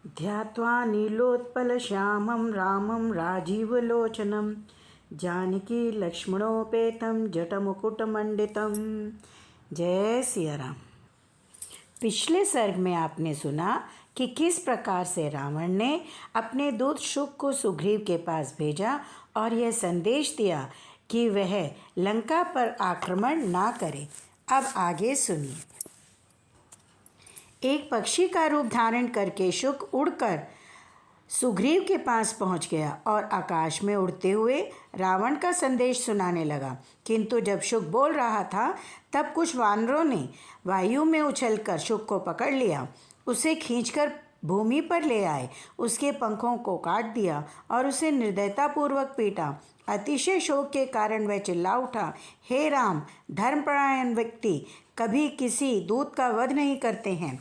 ध्यात्वा नीलोत्पलश्यामं रामं राजीवलोचनं जानकी लक्ष्मणोपेतं जटमुकुटमण्डितं। जय सिया राम। पिछले सर्ग में आपने सुना कि किस प्रकार से रावण ने अपने दूत शुक को सुग्रीव के पास भेजा और यह संदेश दिया कि वह लंका पर आक्रमण ना करे। अब आगे सुनिए। एक पक्षी का रूप धारण करके शुक उड़कर सुग्रीव के पास पहुंच गया और आकाश में उड़ते हुए रावण का संदेश सुनाने लगा। किंतु जब शुक बोल रहा था तब कुछ वानरों ने वायु में उछलकर शुक को पकड़ लिया, उसे खींचकर भूमि पर ले आए, उसके पंखों को काट दिया और उसे निर्दयतापूर्वक पीटा। अतिशय शोक के कारण वह चिल्ला उठा, हे राम, धर्मपरायण व्यक्ति कभी किसी दूत का वध नहीं करते हैं।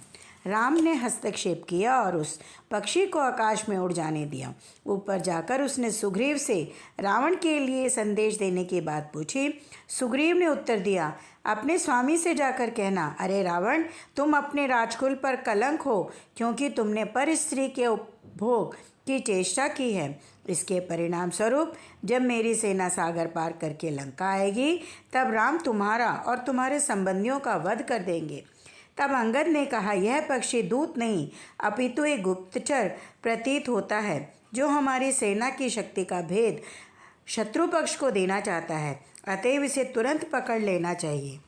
राम ने हस्तक्षेप किया और उस पक्षी को आकाश में उड़ जाने दिया। ऊपर जाकर उसने सुग्रीव से रावण के लिए संदेश देने की बात पूछी। सुग्रीव ने उत्तर दिया, अपने स्वामी से जाकर कहना, अरे रावण, तुम अपने राजकुल पर कलंक हो, क्योंकि तुमने पर स्त्री के उपभोग की चेष्टा की है। इसके परिणाम स्वरूप जब मेरी सेना सागर पार करके लंका आएगी तब राम तुम्हारा और तुम्हारे संबंधियों का वध कर देंगे। तब अंगद ने कहा, यह पक्षी दूत नहीं अपितु एक गुप्तचर प्रतीत होता है, जो हमारी सेना की शक्ति का भेद शत्रु पक्ष को देना चाहता है, अतएव इसे तुरंत पकड़ लेना चाहिए।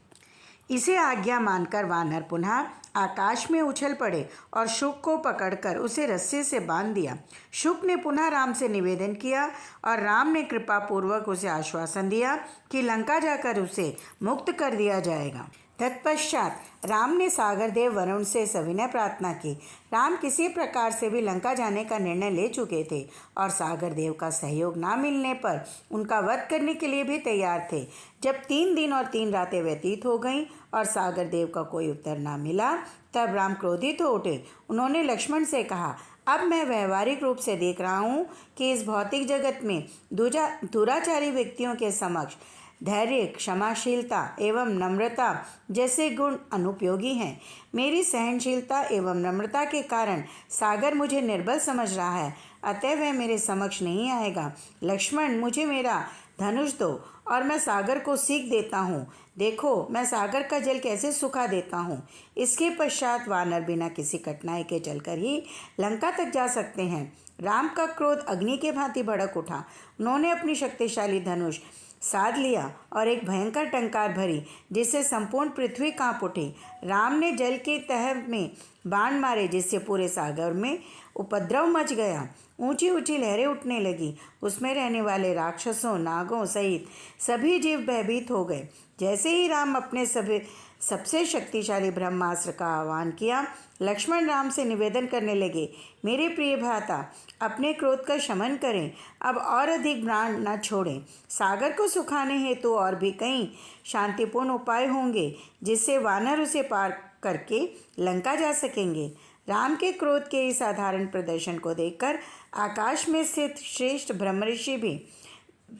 इसे आज्ञा मानकर वानर पुनः आकाश में उछल पड़े और शुक को पकड़कर उसे रस्सी से बांध दिया। शुक ने पुनः राम से निवेदन किया और राम ने कृपापूर्वक उसे आश्वासन दिया कि लंका जाकर उसे मुक्त कर दिया जाएगा। तत्पश्चात राम ने सागर देव वरुण से सविनय प्रार्थना की। राम किसी प्रकार से भी लंका जाने का निर्णय ले चुके थे और सागर देव का सहयोग ना मिलने पर उनका वध करने के लिए भी तैयार थे। जब 3 दिन और 3 रातें व्यतीत हो गईं और सागर देव का कोई उत्तर ना मिला, तब राम क्रोधित हो उठे। उन्होंने लक्ष्मण से कहा, अब मैं व्यवहारिक रूप से देख रहा हूँ कि इस भौतिक जगत में दुराचारी व्यक्तियों के समक्ष धैर्य, क्षमाशीलता एवं नम्रता जैसे गुण अनुपयोगी हैं। मेरी सहनशीलता एवं नम्रता के कारण सागर मुझे निर्बल समझ रहा है, अतः वह मेरे समक्ष नहीं आएगा। लक्ष्मण, मुझे मेरा धनुष दो और मैं सागर को सीख देता हूँ। देखो, मैं सागर का जल कैसे सुखा देता हूँ। इसके पश्चात वानर बिना किसी कठिनाई के चलकर ही लंका तक जा सकते हैं। राम का क्रोध अग्नि के भांति भड़क उठा। उन्होंने अपनी शक्तिशाली धनुष साध लिया और एक भयंकर टंकार भरी, जिससे संपूर्ण पृथ्वी कांप उठी। राम ने जल के तह में बाण मारे, जिससे पूरे सागर में उपद्रव मच गया। ऊंची ऊंची लहरें उठने लगी। उसमें रहने वाले राक्षसों, नागों सहित सभी जीव भयभीत हो गए। जैसे ही राम अपने सबसे शक्तिशाली ब्रह्मास्त्र का आह्वान किया, लक्ष्मण राम से निवेदन करने लगे, मेरे प्रिय भ्राता, अपने क्रोध का शमन करें, अब और अधिक प्राण न छोड़ें। सागर को सुखाने हेतु और भी कई शांतिपूर्ण उपाय होंगे, जिससे वानर उसे पार करके लंका जा सकेंगे। राम के क्रोध के इस साधारण प्रदर्शन को देखकर आकाश में स्थित श्रेष्ठ ब्रह्मऋषि भी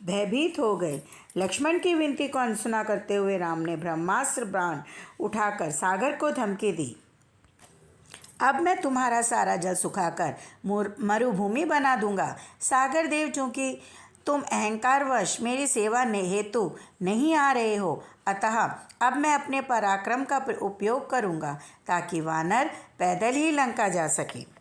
भयभीत हो गए। लक्ष्मण की विनती को अनसुना करते हुए राम ने ब्रह्मास्त्र बाण उठाकर सागर को धमकी दी, अब मैं तुम्हारा सारा जल सुखाकर मरुभूमि बना दूंगा। सागर देव, चूंकि तुम अहंकारवश मेरी सेवा हेतु नहीं आ रहे हो, अतः अब मैं अपने पराक्रम का उपयोग करूंगा ताकि वानर पैदल ही लंका जा सके।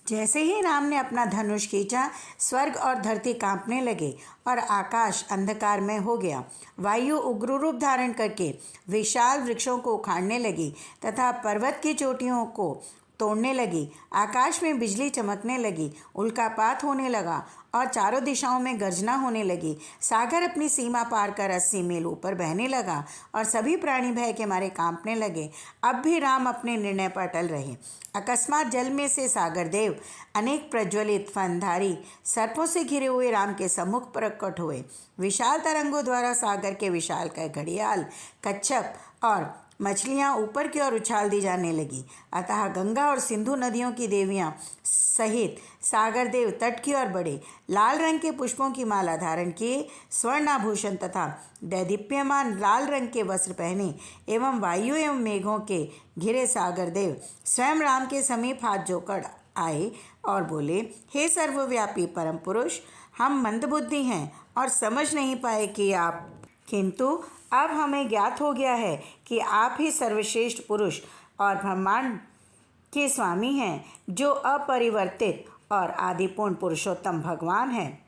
जैसे ही राम ने अपना धनुष खींचा, स्वर्ग और धरती कांपने लगे और आकाश अंधकारमय हो गया। वायु उग्र रूप धारण करके विशाल वृक्षों को उखाड़ने लगी तथा पर्वत की चोटियों को तोड़ने लगी। आकाश में बिजली चमकने लगी, उल्कापात होने लगा और चारों दिशाओं में गर्जना होने लगी। सागर अपनी सीमा पार कर 80 मील ऊपर बहने लगा और सभी प्राणी भय के मारे कांपने लगे। अब भी राम अपने निर्णय पर अटल रहे। अकस्मात जल में से सागर देव अनेक प्रज्वलित फनधारी सर्पों से घिरे हुए राम के सम्मुख प्रकट हुए। विशाल तरंगों द्वारा सागर के विशालकाय घड़ियाल, कच्छप और मछलियाँ ऊपर की ओर उछाल दी जाने लगी। अतः गंगा और सिंधु नदियों की देवियाँ सहित सागर देव तट की ओर बढ़े। लाल रंग के पुष्पों की माला धारण किए, स्वर्णाभूषण तथा दैदीप्यमान लाल रंग के वस्त्र पहने एवं वायु एवं मेघों के घिरे सागर देव स्वयं राम के समीप हाथ जोड़कर आए और बोले, हे सर्वव्यापी परम पुरुष, हम मंदबुद्धि हैं और समझ नहीं पाए कि आप, किंतु अब हमें ज्ञात हो गया है कि आप ही सर्वश्रेष्ठ पुरुष और ब्रह्मांड के स्वामी हैं, जो अपरिवर्तित और आदिपूर्ण पुरुषोत्तम भगवान हैं।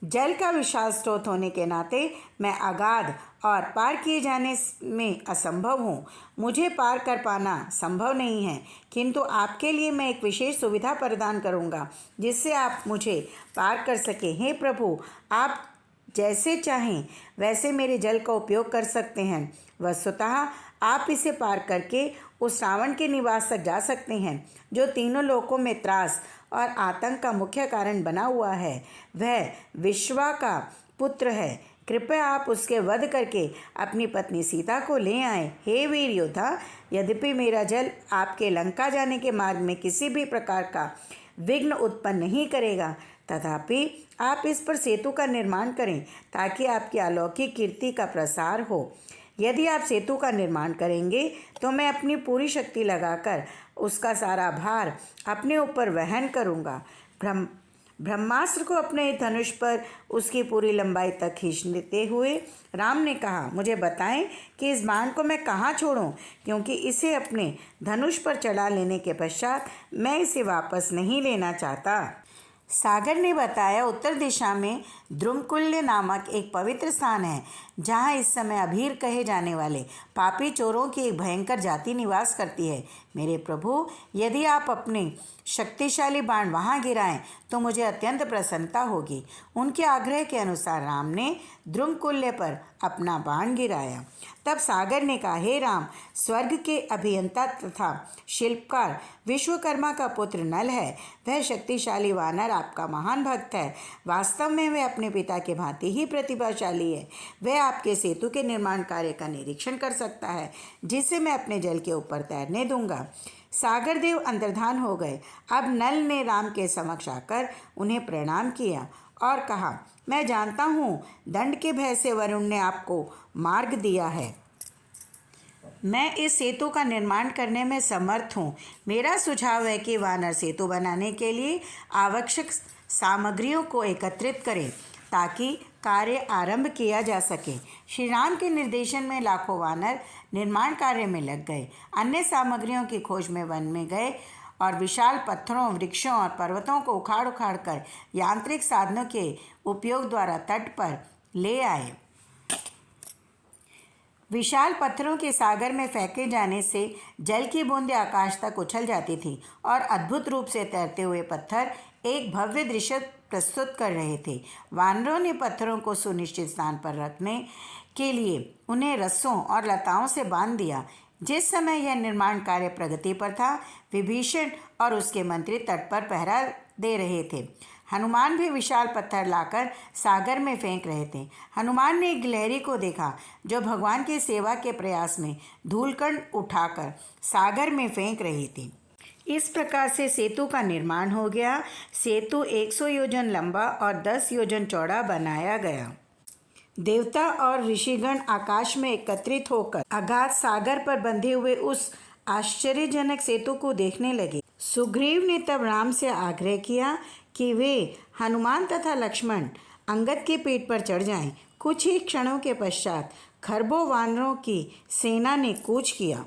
जल का विशाल स्रोत होने के नाते मैं अगाध और पार किए जाने में असंभव हूँ। मुझे पार कर पाना संभव नहीं है, किंतु आपके लिए मैं एक विशेष सुविधा प्रदान करूँगा जिससे आप मुझे पार कर सकें। हे प्रभु, आप जैसे चाहें वैसे मेरे जल का उपयोग कर सकते हैं। वस्तुतः आप इसे पार करके उस रावण के निवास तक जा सकते हैं, जो तीनों लोकों में त्रास और आतंक का मुख्य कारण बना हुआ है। वह विश्वा का पुत्र है। कृपया आप उसके वध करके अपनी पत्नी सीता को ले आएं। हे वीर योद्धा, यद्यपि मेरा जल आपके लंका जाने के मार्ग में किसी भी प्रकार का विघ्न उत्पन्न नहीं करेगा, तथापि आप इस पर सेतु का निर्माण करें ताकि आपकी अलौकिक कीर्ति का प्रसार हो। यदि आप सेतु का निर्माण करेंगे तो मैं अपनी पूरी शक्ति लगाकर उसका सारा भार अपने ऊपर वहन करूँगा। ब्रह्मास्त्र को अपने धनुष पर उसकी पूरी लंबाई तक खींचते हुए राम ने कहा, मुझे बताएं कि इस बाण को मैं कहाँ छोड़ूं, क्योंकि इसे अपने धनुष पर चढ़ा लेने के पश्चात मैं इसे वापस नहीं लेना चाहता। सागर ने बताया, उत्तर दिशा में द्रुमकुल्य नामक एक पवित्र स्थान है, जहाँ इस समय अभीर कहे जाने वाले पापी चोरों की एक भयंकर जाति निवास करती है। मेरे प्रभु, यदि आप अपने शक्तिशाली बाण वहाँ गिराएं तो मुझे अत्यंत प्रसन्नता होगी। उनके आग्रह के अनुसार राम ने द्रुमकुल्य पर अपना बाण गिराया। तब सागर ने कहा, हे राम, स्वर्ग के अभियंता तथा शिल्पकार विश्वकर्मा का पुत्र नल है। वह शक्तिशाली वानर आपका महान भक्त है। वास्तव में वह अपने पिता के भांति ही प्रतिभाशाली है। वह आपके सेतु के निर्माण कार्य का निरीक्षण कर सकता है, जिसे मैं अपने जल के ऊपर तैरने दूंगा। सागर देव अंतर्धान हो गए। अब नल ने राम के समक्ष आकर उन्हें प्रणाम किया और कहा, मैं जानता हूँ दंड के भय से वरुण ने आपको मार्ग दिया है। मैं इस सेतु का निर्माण करने में समर्थ हूँ। मेरा सुझाव है कि वानर सेतु बनाने के लिए आवश्यक सामग्रियों को एकत्रित करें ताकि कार्य आरंभ किया जा सके। श्री राम के निर्देशन में लाखों वानर निर्माण कार्य में लग गए। अन्य सामग्रियों की खोज में वन में गए और विशाल पत्थरों, वृक्षों और पर्वतों को उखाड़ उखाड़ कर यांत्रिक साधनों के उपयोग द्वारा तट पर ले आए। विशाल पत्थरों के सागर में फेंके जाने से जल की बूंदें आकाश तक उछल जाती थीं और अद्भुत रूप से तैरते हुए पत्थर एक भव्य दृश्य प्रस्तुत कर रहे थे। वानरों ने पत्थरों को सुनिश्चित स्थान पर रखने के लिए उन्हें रस्सों और लताओं से बांध दिया। जिस समय यह निर्माण कार्य प्रगति पर था, विभीषण और उसके मंत्री तट पर पहरा दे रहे थे। हनुमान भी विशाल पत्थर लाकर सागर में फेंक रहे थे। हनुमान ने एक गिलहरी को देखा जो भगवान की सेवा के प्रयास में धूलकण उठाकर सागर में फेंक रही थी। इस प्रकार से सेतु का निर्माण हो गया। सेतु 100 योजन लंबा और 10 योजन चौड़ा बनाया गया। देवता और ऋषिगण आकाश में एकत्रित होकर अगाध सागर पर बंधे हुए उस आश्चर्यजनक सेतु को देखने लगे। सुग्रीव ने तब राम से आग्रह किया कि वे हनुमान तथा लक्ष्मण अंगद के पेट पर चढ़ जाएं। कुछ ही क्षणों के पश्चात खरबों वानरों की सेना ने कूच किया।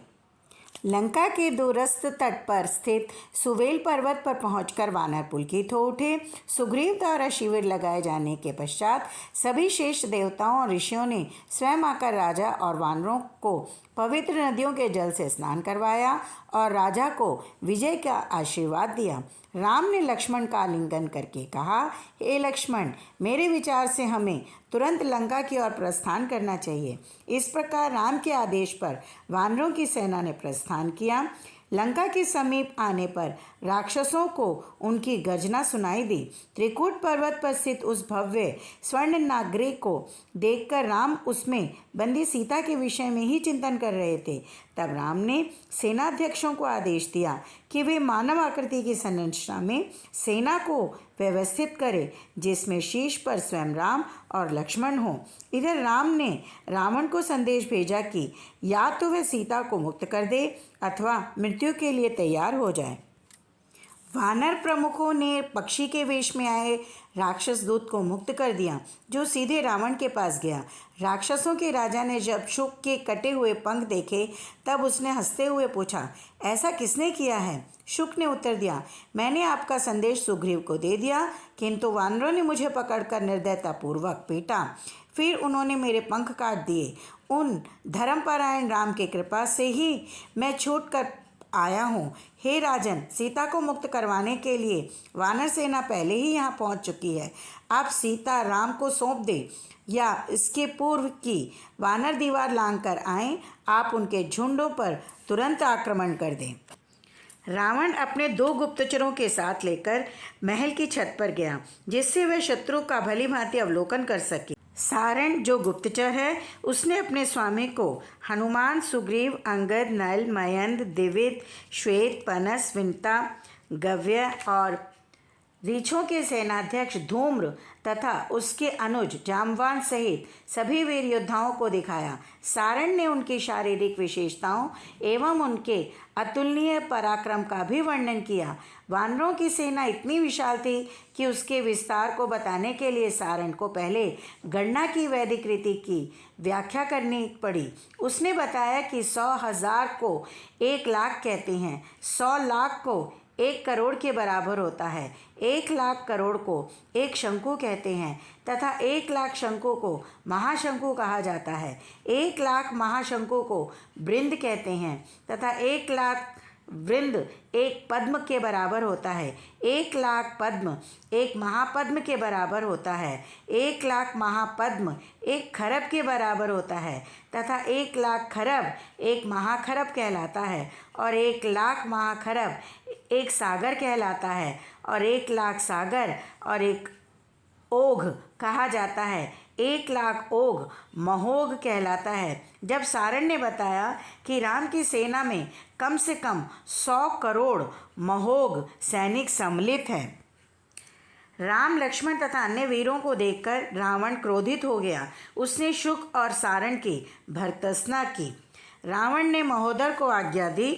लंका के दूरस्थ तट पर स्थित सुवेल पर्वत पर पहुंचकर वानर पुलकित हो उठे। सुग्रीव द्वारा शिविर लगाए जाने के पश्चात सभी श्रेष्ठ देवताओं और ऋषियों ने स्वयं आकर राजा और वानरों को पवित्र नदियों के जल से स्नान करवाया और राजा को विजय का आशीर्वाद दिया। राम ने लक्ष्मण का आलिंगन करके कहा, हे लक्ष्मण, मेरे विचार से हमें तुरंत लंका की ओर प्रस्थान करना चाहिए। इस प्रकार राम के आदेश पर वानरों की सेना ने प्रस्थान किया। लंका के समीप आने पर राक्षसों को उनकी गर्जना सुनाई दी। त्रिकूट पर्वत पर स्थित उस भव्य स्वर्ण नागरी को देखकर राम उसमें बंदी सीता के विषय में ही चिंतन कर रहे थे। तब राम ने सेनाध्यक्षों को आदेश दिया कि वे मानव आकृति की संरचना में सेना को व्यवस्थित करें, जिसमें शीर्ष पर स्वयं राम और लक्ष्मण हो। इधर राम ने रावण को संदेश भेजा कि या तो वह सीता को मुक्त कर दे अथवा मृत्यु के लिए तैयार हो जाए। वानर प्रमुखों ने पक्षी के वेश में आए राक्षस दूत को मुक्त कर दिया, जो सीधे रावण के पास गया। राक्षसों के राजा ने जब शुक के कटे हुए पंख देखे तब उसने हंसते हुए पूछा, ऐसा किसने किया है? शुक ने उत्तर दिया, मैंने आपका संदेश सुग्रीव को दे दिया, किंतु वानरों ने मुझे पकड़कर निर्दयतापूर्वक पीटा। फिर उन्होंने मेरे पंख काट दिए। उन धर्मपरायण राम की कृपा से ही मैं छूट कर आया हूँ। हे राजन, सीता को मुक्त करवाने के लिए वानर सेना पहले ही यहाँ पहुँच चुकी है। आप सीता राम को सौंप दें या इसके पूर्व की वानर दीवार लांघ कर आएँ, आप उनके झुंडों पर तुरंत आक्रमण कर दें। रावण अपने 2 गुप्तचरों के साथ लेकर महल की छत पर गया, जिससे वह शत्रु का भली भांति अवलोकन कर सके। सारण जो गुप्तचर है, उसने अपने स्वामी को हनुमान, सुग्रीव, अंगद, नल, मयंद, दिविद, श्वेत, पनस, विंता, गव्य और रीछों के सेनाध्यक्ष धूम्र तथा उसके अनुज जाम्बवान सहित सभी वीर योद्धाओं को दिखाया। सारण ने उनकी शारीरिक विशेषताओं एवं उनके अतुलनीय पराक्रम का भी वर्णन किया। वानरों की सेना इतनी विशाल थी कि उसके विस्तार को बताने के लिए सारण को पहले गणना की वैदिक रीति की व्याख्या करनी पड़ी। उसने बताया कि 100,000 को 1 लाख कहते हैं, 100 लाख को 1 करोड़ के बराबर होता है, 1 लाख करोड़ को 1 शंकु कहते हैं तथा 1 लाख शंकु को महाशंकु कहा जाता है। 1 लाख महाशंकु को वृंद कहते हैं तथा 1 लाख वृंद 1 पद्म के बराबर होता है। 1 लाख पद्म 1 महापद्म के बराबर होता है। 1 लाख महापद्म 1 खरब के बराबर होता है तथा 1 लाख खरब 1 महाखरब कहलाता है और 1 लाख महाखरब 1 सागर कहलाता है और 1 लाख सागर और 1 ओघ कहा जाता है। 1 लाख ओघ महोघ कहलाता है। जब सारण ने बताया कि राम की सेना में कम से कम 100 करोड़ महोघ सैनिक सम्मिलित हैं, राम, लक्ष्मण तथा अन्य वीरों को देखकर रावण क्रोधित हो गया। उसने शुक और सारण की भर्त्सना की। रावण ने महोदर को आज्ञा दी,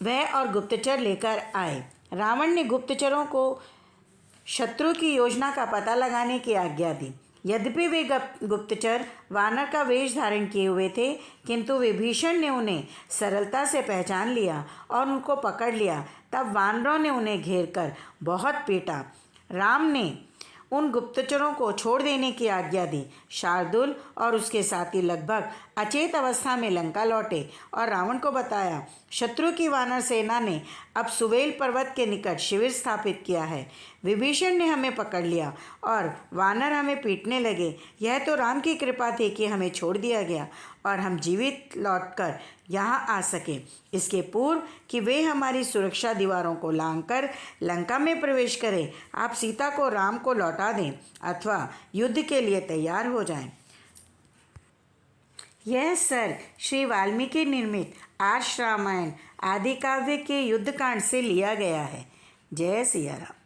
वह और गुप्तचर लेकर आए। रावण ने गुप्तचरों को शत्रु की योजना का पता लगाने की आज्ञा दी। यद्यपि वे गुप्तचर वानर का वेश धारण किए हुए थे, किंतु विभीषण ने उन्हें सरलता से पहचान लिया और उनको पकड़ लिया। तब वानरों ने उन्हें घेर कर बहुत पीटा। राम ने उन गुप्तचरों को छोड़ देने की आज्ञा दी। शार्दुल और उसके साथी लगभग अचेत अवस्था में लंका लौटे और रावण को बताया, शत्रु की वानर सेना ने अब सुवेल पर्वत के निकट शिविर स्थापित किया है। विभीषण ने हमें पकड़ लिया और वानर हमें पीटने लगे। यह तो राम की कृपा थी कि हमें छोड़ दिया गया और हम जीवित लौटकर यहाँ आ सके, इसके पूर्व कि वे हमारी सुरक्षा दीवारों को लांघकर लंका में प्रवेश करें। आप सीता को राम को लौटा दें अथवा युद्ध के लिए तैयार हो जाएं। यह सर्ग श्री वाल्मीकि निर्मित आर्ष रामायण आदि काव्य के युद्धकांड से लिया गया है। जय सिया राम।